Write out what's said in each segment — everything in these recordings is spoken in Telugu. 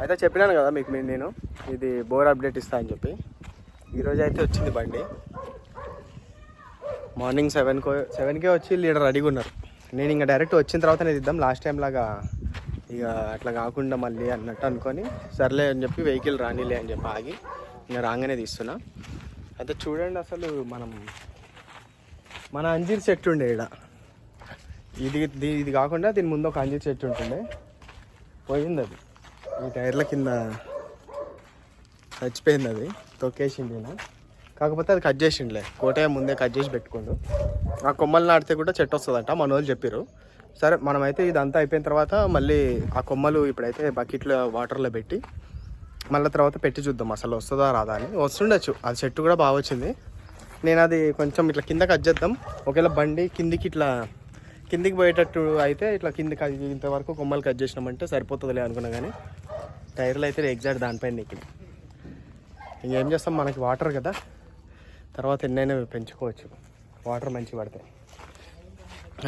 అయితే చెప్పినాను కదా మీకు నేను ఇది బోర్ అప్డేట్ ఇస్తా అని చెప్పి. ఈరోజు అయితే వచ్చింది బండి. మార్నింగ్ 7కే వచ్చి లీడర్ రెడీగా ఉన్నారు. నేను ఇంకా డైరెక్ట్ వచ్చిన తర్వాతనే ఇద్దాం, లాస్ట్ టైం లాగా ఇక అట్లా కాకుండా మళ్ళీ అన్నట్టు అనుకొని సర్లే అని చెప్పి వెహికల్ రానిలే అని చెప్పి ఆగి ఇంకా రాగానే తీస్తున్నా. అయితే చూడండి, అసలు మన అంజీర్ చెట్టు ఉండే ఇక్కడ, ఇది కాకుండా దీని ముందు ఒక అంజీర్ చెట్టు ఉంటుండే, పోయింది అది. ఈ టైర్ల కింద చచ్చిపోయింది, అది తొక్కేసింది. కాకపోతే అది కట్ చేసిండులే, కోటయ్య ముందే కట్ చేసి పెట్టుకోండు. ఆ కొమ్మలు నాటితే కూడా చెట్టు వస్తుందంట మన వాళ్ళు చెప్పారు. సరే మనమైతే ఇదంతా అయిపోయిన తర్వాత మళ్ళీ ఆ కొమ్మలు ఇప్పుడైతే బకెట్లో వాటర్లో పెట్టి మళ్ళీ తర్వాత పెట్టి చూద్దాం అసలు వస్తుందా రాదా అని. వస్తుండొచ్చు, అది చెట్టు కూడా బాగా వచ్చింది. నేను అది కొంచెం ఇట్లా కింద కట్ చేద్దాం, ఒకవేళ బండి కిందికి పోయేటట్టు అయితే ఇట్లా కిందికి ఇంతవరకు కొమ్మలు కట్ చేసినామంటే సరిపోతుందిలే అనుకున్నా. కానీ టైర్లు అయితే ఎగ్జాక్ట్ దానిపైన ఎక్కింది. ఇంకేం చేస్తాం, మనకి వాటర్ కదా, తర్వాత ఎన్నైనా పెంచుకోవచ్చు, వాటర్ మంచిగా పడతాయి.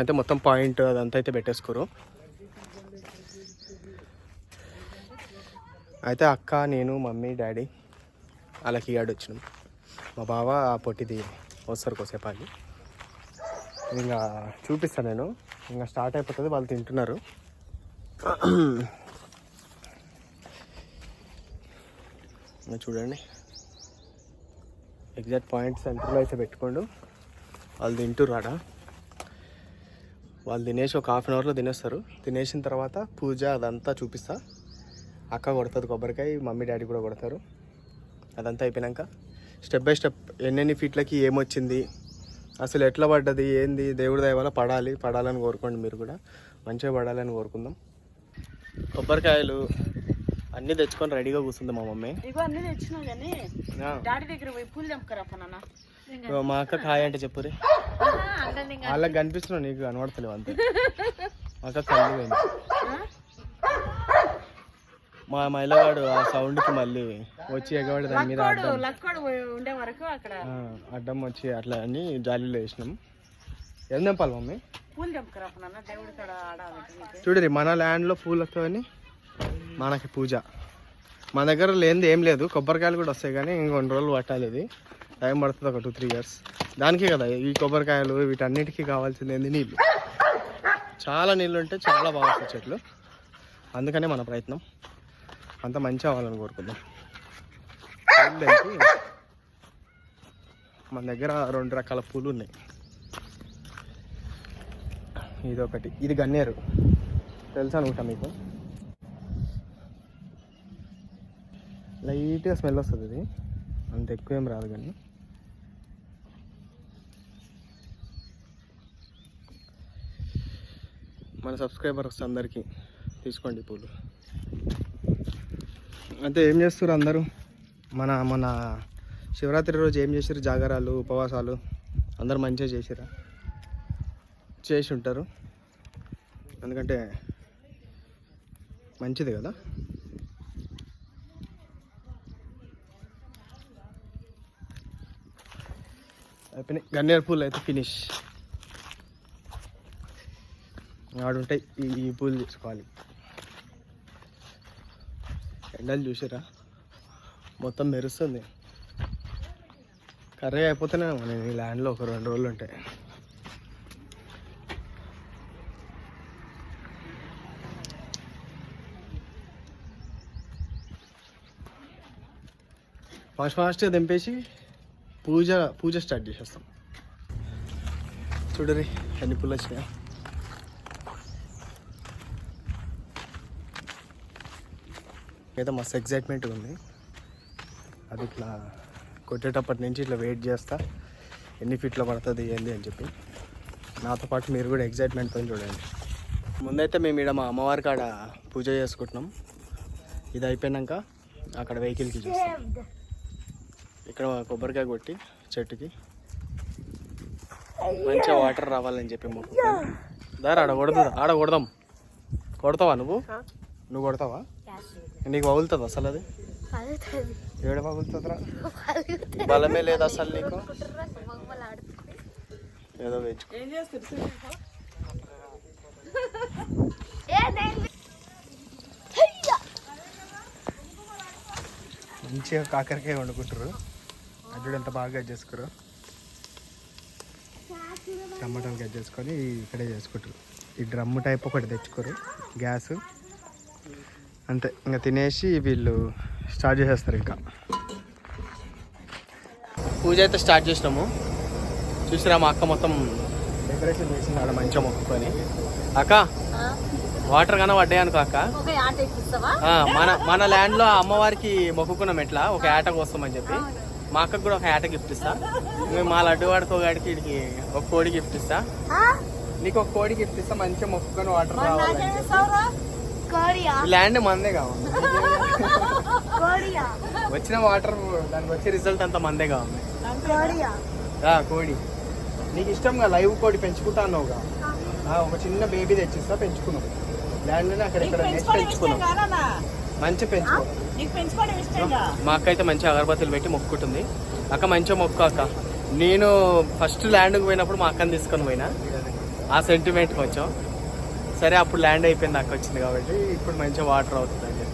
అయితే మొత్తం పాయింట్ అదంతా అయితే పెట్టేసుకోరు. అయితే అక్క, నేను, మమ్మీ, డాడీ వాళ్ళకి గాడి వచ్చినాం. మా బావ పొట్టిది వస్తారు కోసేపాకి. ఇంకా చూపిస్తాను నేను, ఇంకా స్టార్ట్ అయిపోతుంది, వాళ్ళు తింటున్నారు. చూడండి, ఎగ్జాక్ట్ పాయింట్ సెంటర్లో అయితే పెట్టుకోండు. వాళ్ళు తింటుర్రాడ, వాళ్ళు తినేసి ఒక హాఫ్ అన్ అవర్లో తినేస్తారు. తినేసిన తర్వాత పూజ అదంతా చూపిస్తా. అక్క కొడుతుంది కొబ్బరికాయ, మమ్మీ డాడీ కూడా కొడతారు. అదంతా అయిపోయాక స్టెప్ బై స్టెప్ ఎన్నెన్ని ఫీట్లకి ఏమొచ్చింది, అసలు ఎట్లా పడ్డది, ఏంది, దేవుడి దయ వల్ల పడాలని కోరుకోండి. మీరు కూడా మంచిగా పడాలని కోరుకుందాం. కొబ్బరికాయలు అన్నీ తెచ్చుకొని రెడీగా కూర్చుంది మా మమ్మీ. మా అక్క కాయ అంటే చెప్పురే, వాళ్ళకి కనిపిస్తున్నావు, నీకు కనబడతలేవు అంతే. మా అక్క కళ్ళు పోయింది. మా మైలగాడు ఆ సౌండ్కి మళ్ళీ వచ్చి ఎగబడి దాని మీద అడ్డం వచ్చి అట్లా అని జాలీలో వేసినాం. ఏం తెంపాలి మమ్మీ? చూడరి, మన ల్యాండ్లో పూలతో మనకి పూజ. మన దగ్గర లేనిది ఏం లేదు, కొబ్బరికాయలు కూడా వస్తాయి కానీ ఇంకొన్ని రోజులు పట్టాలి. ఇది టైం పడుతుంది, ఒక 2-3 years. దానికే కదా ఈ కొబ్బరికాయలు, వీటన్నిటికీ కావాల్సింది ఏంది, నీళ్ళు. చాలా నీళ్ళు ఉంటే చాలా బాగుంటాయి చెట్లు. అందుకనే మన ప్రయత్నం అంత మంచిగా అవ్వాలని కోరుకుందాం. మన దగ్గర 2 రకాల పూలు ఉన్నాయి. ఇదొకటి, ఇది గన్నేరు, తెలుసా అనుకుంటా మీకు. లైట్గా స్మెల్ వస్తుంది, ఇది అంత ఎక్కువ ఏం రాదు. కానీ మన సబ్స్క్రైబర్స్ అందరికీ తీసుకోండి పూలు. అంటే ఏం చేస్తారు అందరూ, మన శివరాత్రి రోజు ఏం చేసారు, జాగారాలు, ఉపవాసాలు అందరు మంచిగా చేసి ఉంటారు. ఎందుకంటే మంచిది కదా. అయిపోయినాయి గన్నేరు పూలు అయితే ఫినిష్. ఆడుంటాయి ఈ పూలు తీసుకోవాలి. ఎండలు చూసారా, మొత్తం మెరుస్తుంది. కర్రీ అయిపోతేనే మన ఈ ల్యాండ్లో ఒక 2 రోజులు ఉంటాయి. ఫాస్ట్గా దింపేసి పూజ స్టార్ట్ చేసేస్తాం. చూడరి ఎన్ని పూలు వచ్చినాయా. అయితే మస్తు ఎగ్జైట్మెంట్గా ఉంది. అది ఇట్లా కొట్టేటప్పటి నుంచి ఇట్లా వెయిట్ చేస్తా, ఎన్ని ఫీట్లో పడుతుంది ఏంది అని చెప్పి. నాతో పాటు మీరు కూడా ఎగ్జైట్మెంట్తో చూడండి. ముందైతే మేము ఇక్కడ మా అమ్మవారి కాడ పూజ చేసుకుంటున్నాం. ఇది అయిపోయాక అక్కడ వెహికల్కి చూస్తాం. ఇక్కడ కొబ్బరికాయ కొట్టి చెట్టుకి మంచిగా వాటర్ రావాలని చెప్పి మొక్కు. దారి ఆడ కొడదాం. కొడతావా నువ్వు కొడతావా? నీకు పగులుతుంది అసలు? అది ఏడ పగులుతుందిరా, బలమే లేదు అసలు నీకు. ఏదో వేయించు. మంచిగా కాకరకాయ వండుకుంటారు. అడ్డు ఎంత బాగా కట్ చేసుకురు. టమాటాలు కట్ చేసుకొని ఇక్కడే చేసుకుంటారు. ఈ డ్రమ్ము టైప్ ఒకటి తెచ్చుకోరు, గ్యాస్ అంతే. ఇంకా తినేసి వీళ్ళు స్టార్ట్ చేసేస్తారు. ఇంకా పూజ అయితే స్టార్ట్ చేసినాము. చూసిరా మా అక్క మొత్తం డెకరేషన్ చేసింది ఆడ మంచిగా మొక్కుకొని. అక్క వాటర్ కన్నా పడ్డాయి అనుకో అక్క. మన ల్యాండ్ లో అమ్మవారికి మొక్కుకున్నాం ఎట్లా ఒక ఏట కోస్తామని చెప్పి. మా అక్కకు కూడా ఒక ఏట గిఫ్ట్ ఇస్తా. మా లడ్డు వాడికి ఒక ఆడికి వీడికి ఒక కోడి గిఫ్ట్ ఇస్తా. నీకు ఒక కోడి గిఫ్ట్ ఇస్తా. మంచిగా మొక్కుకొని వాటర్ రావాలి. ల్యాండ్ మందే కావాలి. వచ్చిన వాటర్ దానికి వచ్చే రిజల్ట్ అంతా మందే కావాలి. కోడి నీకు ఇష్టంగా లైవ్ కోడి పెంచుకుంటా అన్నావుగా. ఒక చిన్న బేబీ తెచ్చిస్తా, పెంచుకున్నావు. ల్యాండ్ అక్కడ పెంచుకున్నాం. మంచిగా పెంచుకో. మా అక్క అయితే మంచిగా అగరబత్తులు పెట్టి మొక్కుంటుంది. అక్క మంచిగా మొక్కు అక్క. నేను ఫస్ట్ ల్యాండ్కి పోయినప్పుడు మా అక్కని తీసుకొని పోయినా. ఆ సెంటిమెంట్ కొంచెం సరే. అప్పుడు ల్యాండ్ అయిపోయింది, అక్క వచ్చింది కాబట్టి ఇప్పుడు మంచిగా వాటర్ అవుతుంది అని చెప్పి.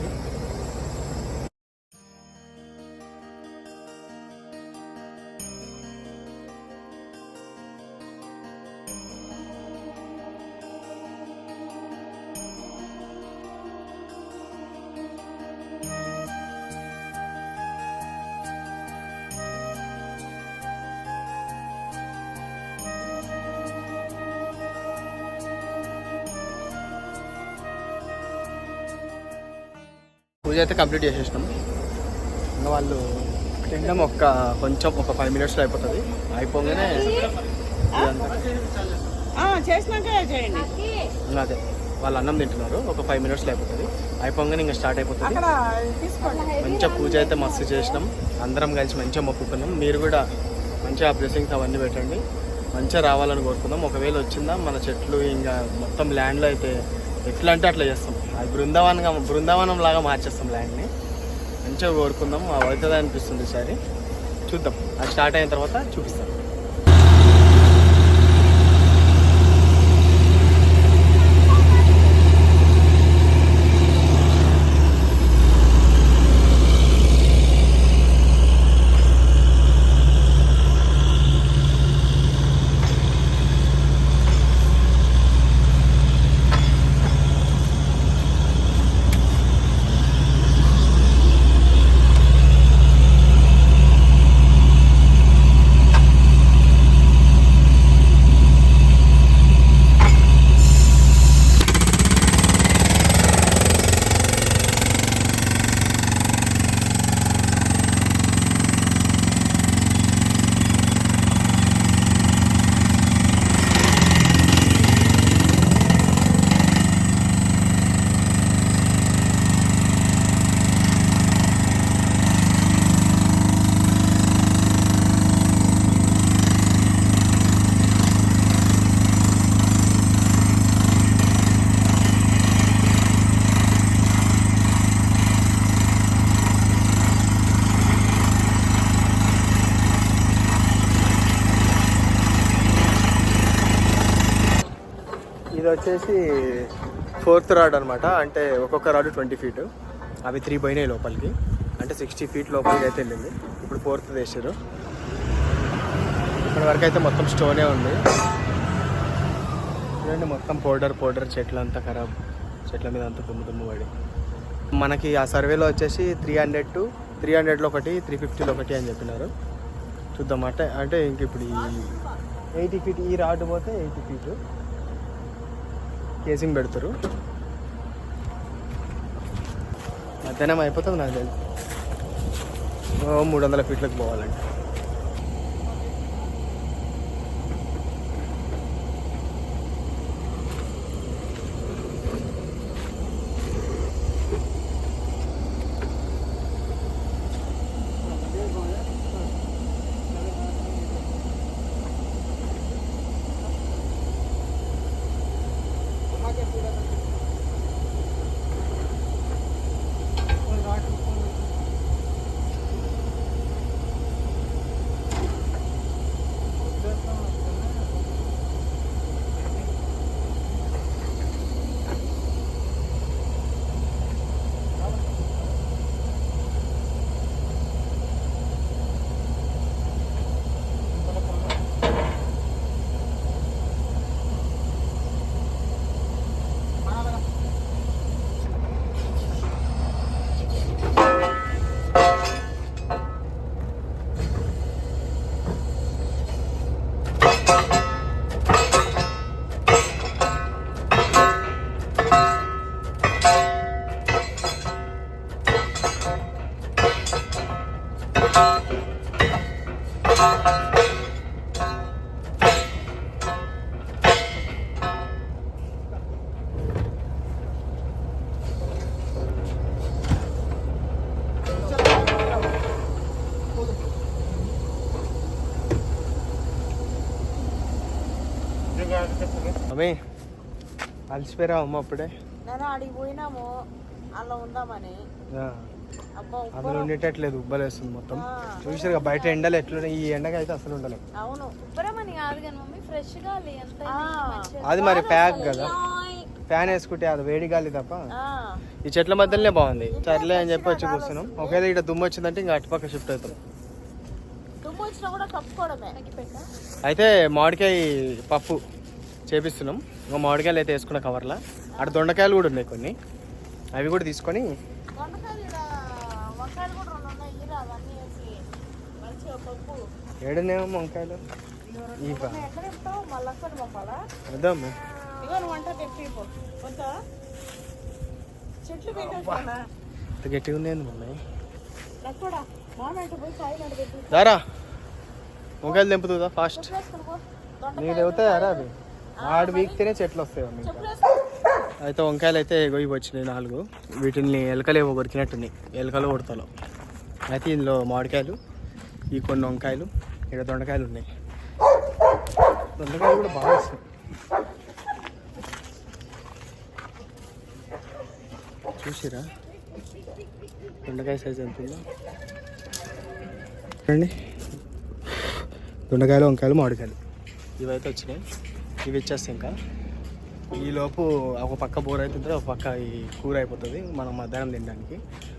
పూజ అయితే కంప్లీట్ చేసేసినాం. ఇంకా వాళ్ళు తినడం కొంచెం ఒక 5 minutesలో అయిపోతుంది. అయిపోగానే అదే వాళ్ళు అన్నం తింటున్నారు. ఒక 5 minutesలో అయిపోతుంది. అయిపోగానే ఇంకా స్టార్ట్ అయిపోతుంది. మంచిగా పూజ అయితే మస్తు చేసినాం. అందరం కలిసి మంచిగా మొక్కుకున్నాం. మీరు కూడా మంచిగా బ్లెస్సింగ్స్ అవన్నీ పెట్టండి. మంచిగా రావాలని కోరుకుందాం. ఒకవేళ వచ్చిందా మన చెట్లు ఇంకా మొత్తం ల్యాండ్లో అయితే ఎట్లా అంటే అట్లా చేస్తాం. అది బృందావనం లాగా మార్చేస్తాం ల్యాండ్ని. మంచిగా కోరుకుందాం. అవుతుంది అనిపిస్తుంది. ఈసారి చూద్దాం. అది స్టార్ట్ అయిన తర్వాత చూపిస్తాం. ఇది వచ్చేసి 4th రాడ్ అనమాట. అంటే ఒక్కొక్క రాడ్ 20 feet. అవి 3 పోయినాయి లోపలికి. అంటే 60 feet లోపలికి అయితే వెళ్ళింది. ఇప్పుడు 4th వేసారు. ఇప్పటి వరకు అయితే మొత్తం స్టోనే ఉంది. చూడండి మొత్తం పౌడర్ చెట్లంతా ఖరాబ్. చెట్ల మీద అంతా దుమ్ము పడి. మనకి ఆ సర్వేలో వచ్చేసి 300లో ఒకటి, 350లో ఒకటి అని చెప్పినారు. చూద్దాం. అంటే ఇంక ఇప్పుడు 80 feet ఈ రాడ్ పోతే 80 feet కేసింగ్ పెడతారు. మధ్యాహ్నం అయిపోతుంది నాకు తెలిసి. 300 feetలకు పోవాలంటే. అమ్మే అలసిపోయారా అమ్మ అప్పుడే? నేను అడిగి పోయినాము అలా ఉందామని. అందులో ఉండేటట్లేదు, ఉబ్బలేస్తుంది మొత్తం. చూసారు బయట ఎండలు ఎట్లున్నాయి, ఈ ఎండకి అయితే అసలు ఉండలేదు. అవును ఉబ్బరమని కాదు కానీ మమ్మీ ఫ్రెష్ గాలి ఎంత అది మరి ప్యాక్ కదా, ఫ్యాన్ వేసుకుంటే అది వేడి గాలి తప్ప. ఈ చెట్ల మధ్యలోనే బాగుంది. సర్లే అని చెప్పి వచ్చి కూర్చున్నాం. ఒకవేళ ఇక్కడ దుమ్ము వచ్చిందంటే ఇంకా అటుపక్క షిఫ్ట్ అవుతాం. అయితే మామిడికాయ పప్పు చేపిస్తున్నాం. ఇంకా మామిడికాయలు అయితే వేసుకున్న కవర్లా. అక్కడ దొండకాయలు కూడా ఉన్నాయి కొన్ని, అవి కూడా తీసుకొని ఏడనేమో వంకాయలు వద్దాము. గట్టిగా ఉంది మమ్మీ. దారా వంకాయలు తెంపుతుందా ఫాస్ట్? నీకు తెగుతాయారా అవి? ఆడు వీక్తేనే చెట్లు వస్తాయి మమ్మీ. అయితే వంకాయలు అయితే ఇవి వచ్చినాయి 4. వీటిని ఎలకలు ఏమో కొరికినట్టున్నాయి, ఎలకలు కొడతాలో. అయితే ఇందులో మామిడికాయలు, ఈ కొన్ని వంకాయలు, ఇక్కడ దొండకాయలు ఉన్నాయి. దొండకాయలు కూడా బాగా వస్తాయి. చూసిరా దొండకాయ సైజ్ ఎంత ఉందో చూడండి. దొండకాయలు, వంకాయలు, మామిడికాయలు ఇవైతే వచ్చినాయి. ఇవి ఇచ్చేస్తాయి. ఇంకా ఈలోపు ఒక పక్క బోర్ అవుతుంటే ఒక పక్క ఈ కూర అయిపోతుంది మనం మధ్యాహ్నం తినడానికి.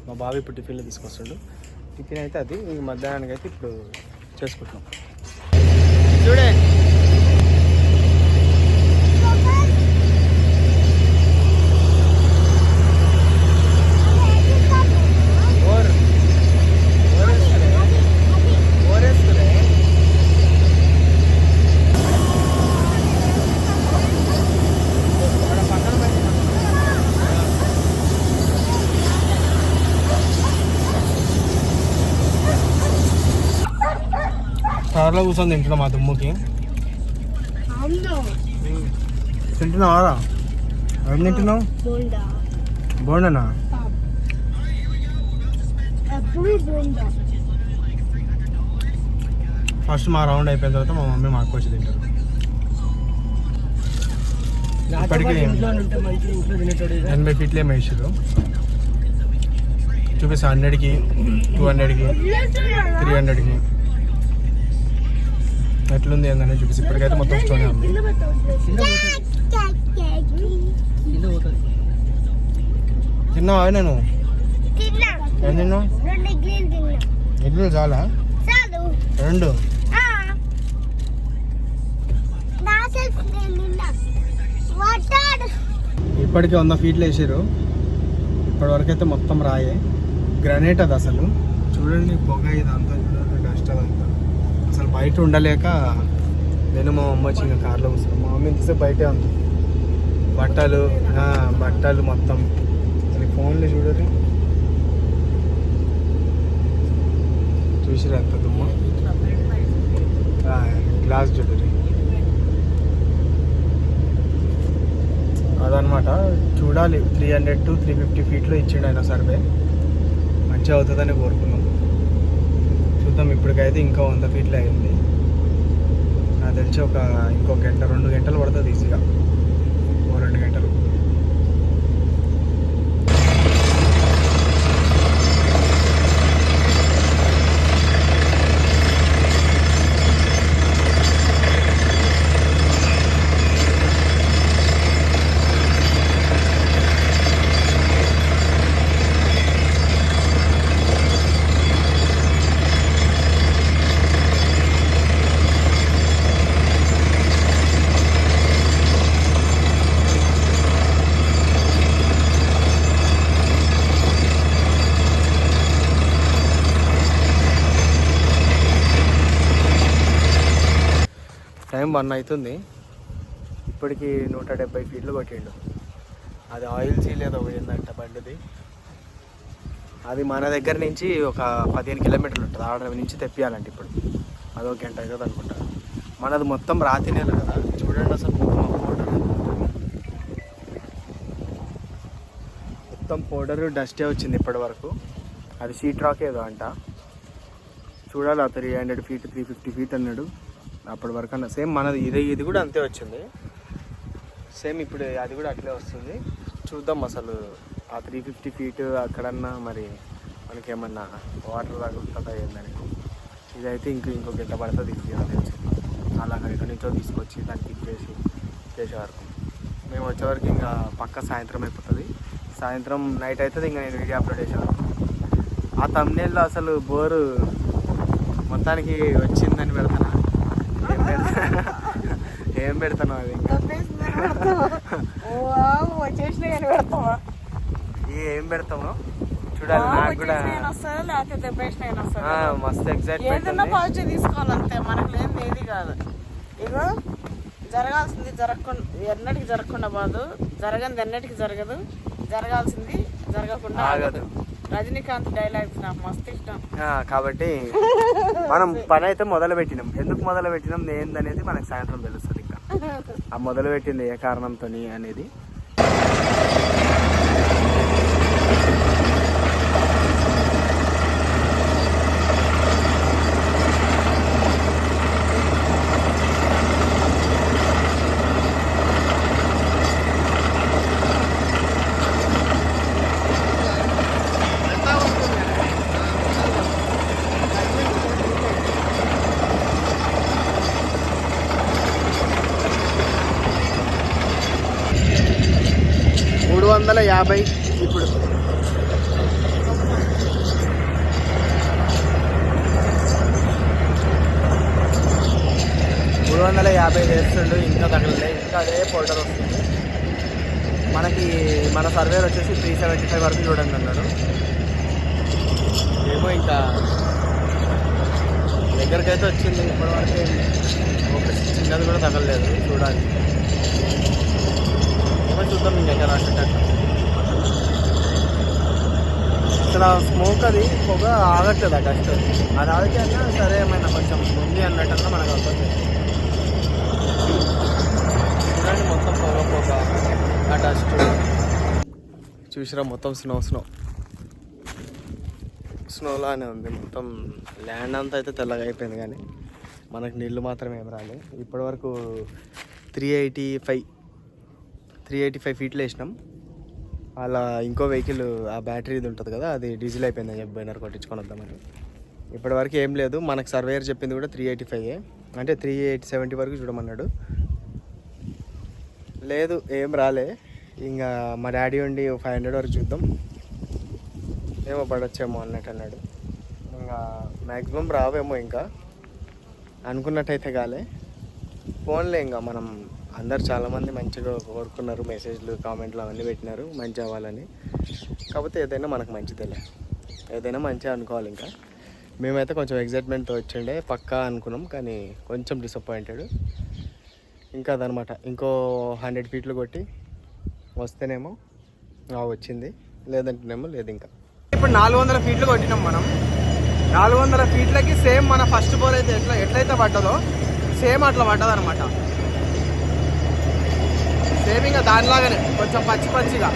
మా బాబు ఇప్పుడు టిఫిన్లో తీసుకొస్తాడు. టిఫిన్ అయితే అది మధ్యాహ్నానికి అయితే ఇప్పుడు చేసుకుంటున్నాం. చూడే కార్లో కూర్చొని తింటున్నాం మా దుమ్ముకి. తింటున్నావారా? ఏం తింటున్నావు? బోండానా? ఫస్ట్ మా రౌండ్ అయిపోయిన తర్వాత మా మమ్మీ మా అక్క వచ్చి తింటారు. ఇప్పటికీ 80 ఫీట్లు ఏమో వేసారు. చూపిస్తా 100కి, 200కి, 300కి ఎట్లుంది ఏందని చూపిస్తే. ఇప్పటికైతే మొత్తం స్టోనే ఉంది. తిన్నావా? నేను ఏం తిన్నావు? ఇడ్లీ చాలా 2. ఇప్పటికే 100 ఫీట్లు వేసారు. ఇప్పటివరకు అయితే మొత్తం రాయే, గ్రానైట్ అది. అసలు చూడండి పొగ ఇదంతా, చూడండి డస్ట్ అదంతా. అసలు బయట ఉండలేక నేను మా అమ్మ వచ్చి ఇంకా కార్లో కూర్చున్నాం. మా మమ్మీ ఇంతసేపు బయటే ఉంది. బట్టలు మొత్తం ఫోన్లో చూడరు. చూసిరా ఎంత దుమ్మ. గ్లాస్ చూడరు. అదనమాట. చూడాలి 300 to 350 ఫీట్లో ఇచ్చిండు ఆయన సర్వే. మంచిగా అవుతుందని కోరుకున్నాం. చూద్దాం. ఇప్పటికైతే ఇంకా 100 ఫీట్లు అయింది. నాకు తెలిసి ఇంకో గంట 2 గంటలు పడుతుంది ఈజీగా. 2 గంటలు. టైం 1 అవుతుంది. ఇప్పటికి 170 ఫీట్లు కొట్టిండు. అది ఆయిల్ సీల్ ఏదో పోయిందంట బండిది. అది మన దగ్గర నుంచి ఒక 15 కిలోమీటర్లు ఉంటుంది. ఆర్డర్ నుంచి తెప్పియాలంటే ఇప్పుడు అదొక గంట అవుతుంది అనుకుంటా. మనది మొత్తం రాతి నేల కదా, చూడండి అసలు మొత్తం పౌడరు డస్టే వచ్చింది ఇప్పటి వరకు. అది షీట్ రాక్ ఏదో అంట, చూడాలి. 300 ఫీట్ 350 ఫీట్ అన్నాడు అప్పటి వరకు అన్న. సేమ్ మనది ఇది కూడా అంతే వచ్చింది సేమ్. ఇప్పుడు అది కూడా అట్లే వస్తుంది. చూద్దాం అసలు ఆ 350 ఫీట్ అక్కడన్నా మరి మనకేమన్నా వాటర్ తగులుతుందా ఏందని. ఇదైతే ఇంకో గంట పడుతుంది ఇది తెలిసి. అలాగ ఎక్కడి నుంచో తీసుకొచ్చి దానికి ఇచ్చేసి చేసే వరకు మేము వచ్చేవరకు ఇంకా పక్క సాయంత్రం అయిపోతుంది. సాయంత్రం నైట్ అవుతుంది ఇంకా నేను వీడియో అప్లోడ్ చేసేవారు. ఆ thumbnail అసలు బోరు మొత్తానికి వచ్చిందని పెడతానా, ఏం పెడతాను అది ఇంకా ఏం పెడతాము చూడాలి. నాకు కూడా మస్తు ఎగ్జైట్మెంట్ తీసుకోవాలంతే, మనకు లేదు ఏది కాదు. ఇగో జరగాల్సింది ఎన్నటికి జరగకుండా బాదు, జరగంది ఎన్నటికి జరగదు, జరగాల్సింది జరగకుండా ఆగదు. రజనీకాంత్ డైలాగ్స్ నాకు మస్తు ఇష్టం. కాబట్టి మనం పని అయితే మొదలు పెట్టినాం. ఎందుకు మొదలు పెట్టినాం ఏందనేది మనకు సాయంత్రం తెలుస్తుంది. ఇంకా ఆ మొదలు పెట్టింది ఏ కారణంతో అనేది. $350 ఇప్పుడు. $350 వేస్తుండు, ఇంకా తగ్గలే. ఇంకా అదే పౌడర్ వస్తుంది మనకి. మన సర్వేర్ వచ్చేసి 375 వరకు చూడండి అన్నాడు. ఏమో ఇంకా దగ్గరకైతే వచ్చింది. ఇప్పటివరకు ఒక చిన్నది కూడా తగలలేదు. చూడాలి, ఏమో చూద్దాం. ఇంకా రాసేటట్టు అసలు స్మోక్ అది పొగ ఆగట్లేదు. ఆ డస్ట్ అది ఆగితే అన్నా సరే ఏమైనా కొంచెం ఉంది అన్నట్టన్నా మనకు అవుతుంది. చూడండి మొత్తం పొగ ఆ డస్ట్ చూసిరా. మొత్తం స్నోలానే ఉంది. మొత్తం ల్యాండ్ అంతా అయితే తెల్లగా అయిపోయింది, కానీ మనకు నీళ్ళు మాత్రం ఏం రాలేదు. ఇప్పటివరకు 385 ఫీట్లు వేసినాం. అలా ఇంకో వెహికల్ ఆ బ్యాటరీ ఇది ఉంటుంది కదా, అది డీజిల్ అయిపోయిందని చెప్పి బైనర్ కొట్టించుకొని వద్దామని. ఇప్పటివరకు ఏం లేదు. మనకు సర్వేయర్ చెప్పింది కూడా 385 అంటే 370 వరకు చూడమన్నాడు. లేదు ఏం రాలే. ఇంకా మా డాడీ ఉండి 500 వరకు చూద్దాం, ఏమో పడొచ్చేమో అన్నట్టు అన్నాడు. ఇంకా మ్యాక్సిమం రావేమో, ఇంకా అనుకున్నట్టయితే కాలే. ఫోన్లే ఇంకా మనం అందరు చాలామంది మంచిగా కోరుకున్నారు, మెసేజ్లు కామెంట్లు అవన్నీ పెట్టినారు మంచి అవ్వాలని. కాకపోతే ఏదైనా మనకు మంచిదేలే, ఏదైనా మంచిగా అనుకోవాలి. ఇంకా మేమైతే కొంచెం ఎగ్జైట్మెంట్తో వచ్చిండే పక్కా అనుకున్నాం, కానీ కొంచెం డిసప్పాయింటెడ్. ఇంకా అదనమాట. ఇంకో 100 ఫీట్లు కొట్టి వస్తేనేమో వచ్చింది, లేదంటేనేమో లేదు. ఇంకా ఇప్పుడు 400 ఫీట్లు కొట్టినాం మనం. 400 ఫీట్లకి సేమ్ మన ఫస్ట్ బోర్ అయితే ఎట్లయితే పడ్డదో సేమ్ అట్లా పడ్డది అనమాట. సేమ్ ఇంకా దానిలాగానే కొంచెం పచ్చిగా.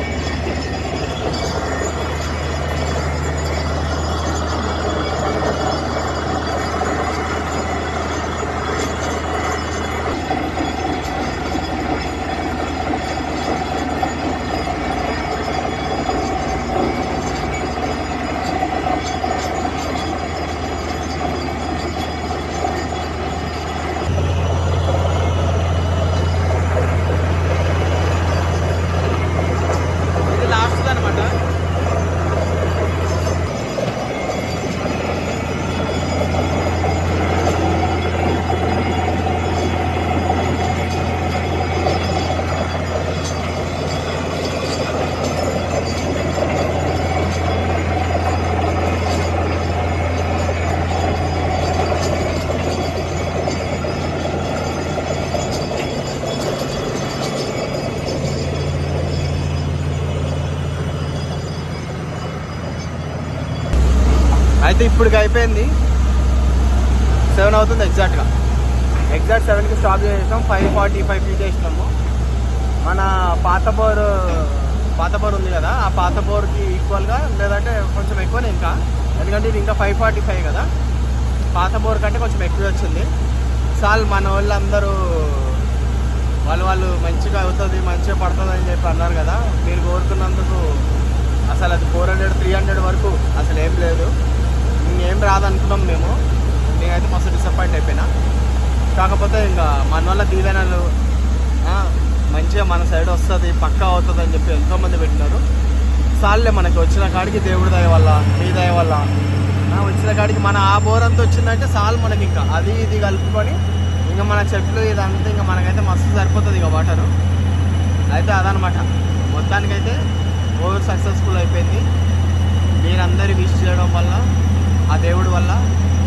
ఇది లాస్ట్ అనమాట. అయితే ఇప్పటికి అయిపోయింది, 7 అవుతుంది ఎగ్జాక్ట్ 7కి స్టాప్ చేసాం. 5:45 చేసినాము. మన పాత బోర్ ఉంది కదా, ఆ పాత బోర్కి ఈక్వల్గా లేదంటే కొంచెం ఎక్కువనే ఇంకా, ఎందుకంటే ఇది ఇంకా 5:45 కదా, పాత బోర్ కంటే కొంచెం ఎక్కువ వచ్చింది. మన వాళ్ళందరూ వాళ్ళు మంచిగా అవుతుంది, మంచిగా పడుతుంది అని చెప్పి అన్నారు కదా. మీరు కోరుకున్నందుకు అసలు అది 400-300 వరకు అసలు ఏం లేదు, ఇంకేం రాదనుకున్నాం మేము. నేనైతే మస్తు డిసప్పాయింట్ అయిపోయినా. కాకపోతే ఇంకా మన వల్ల దీవెనలు మంచిగా మన సైడ్ వస్తుంది, పక్కా అవుతుంది అని చెప్పి ఎంతోమంది పెట్టినారు. సార్లే మనకి వచ్చిన కాడికి దేవుడి దయ వల్ల, మీ దయ వల్ల వచ్చిన కాడికి మన ఆ బోర్ అంతా వచ్చిందంటే సాల్ మనకి ఇంకా అది ఇది కలుపుకొని ఇంకా మన చెట్లు ఇదంతా ఇంకా మనకైతే మస్తు సరిపోతుంది ఇక వాటరు. అయితే అదనమాట, మొత్తానికైతే ఓవర్ సక్సెస్ఫుల్ అయిపోయింది. మీరందరి విష్ చేయడం వల్ల, ఆ దేవుడి వల్ల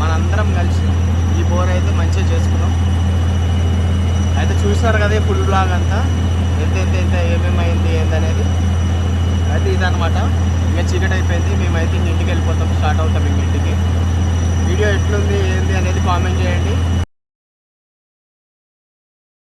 మనందరం కలిసి ఈ బోర్ అయితే మంచిగా చేసుకున్నాం. అయితే చూసినారు కదా ఫుల్ బ్లాగ్ అంతా, ఎంత ఏమేమి అయింది ఏందనేది. అయితే ఇదనమాట. ఇంకా చీకటి అయిపోయింది, మేమైతే ఇంటికి వెళ్ళిపోతాం, స్టార్ట్ అవుతాం ఇంక ఇంటికి. వీడియో ఎట్లుంది ఏంది అనేది కామెంట్ చేయండి.